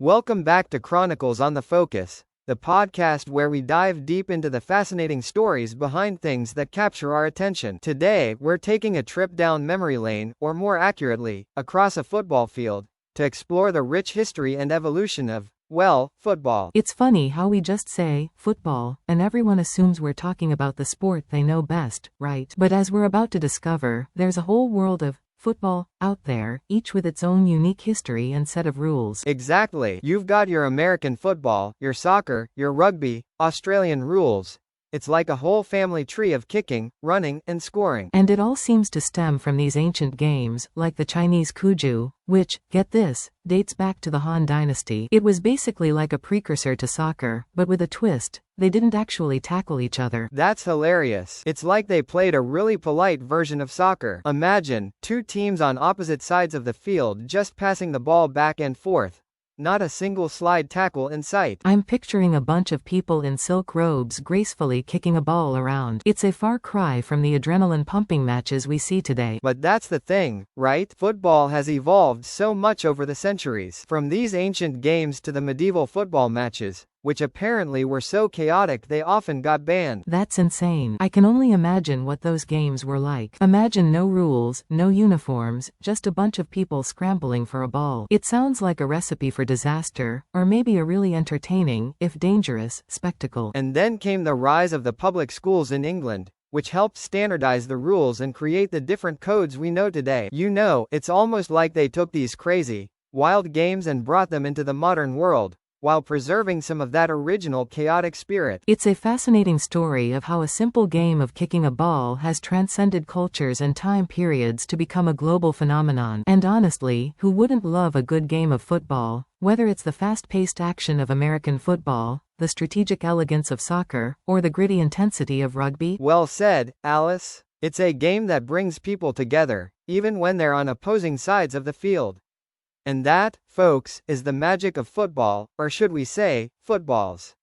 Welcome back to Chronicles on the Focus, the podcast where we dive deep into the fascinating stories behind things that capture our attention. Today, we're taking a trip down memory lane, or more accurately, across a football field, to explore the rich history and evolution of, well, football. It's funny how we just say, football, and everyone assumes we're talking about the sport they know best, right? But as we're about to discover, there's a whole world of football out there, each with its own unique history and set of rules. Exactly. You've got your American football, your soccer, your rugby, Australian rules. It's like a whole family tree of kicking, running, and scoring. And it all seems to stem from these ancient games, like the Chinese Cuju, which, get this, dates back to the Han Dynasty. It was basically like a precursor to soccer, but with a twist. They didn't actually tackle each other. That's hilarious. It's like they played a really polite version of soccer. Imagine, two teams on opposite sides of the field just passing the ball back and forth. Not a single slide tackle in sight. I'm picturing a bunch of people in silk robes gracefully kicking a ball around. It's a far cry from the adrenaline-pumping matches we see today. But that's the thing, right? Football has evolved so much over the centuries. From these ancient games to the medieval football matches, which apparently were so chaotic they often got banned. That's insane. I can only imagine what those games were like. Imagine no rules, no uniforms, just a bunch of people scrambling for a ball. It sounds like a recipe for disaster, or maybe a really entertaining, if dangerous, spectacle. And then came the rise of the public schools in England, which helped standardize the rules and create the different codes we know today. You know, it's almost like they took these crazy, wild games and brought them into the modern world, while preserving some of that original chaotic spirit. It's a fascinating story of how a simple game of kicking a ball has transcended cultures and time periods to become a global phenomenon. And honestly, who wouldn't love a good game of football? Whether it's the fast-paced action of American football, the strategic elegance of soccer, or the gritty intensity of rugby? Well said, Alice. It's a game that brings people together, even when they're on opposing sides of the field. And that, folks, is the magic of football, or should we say, footballs.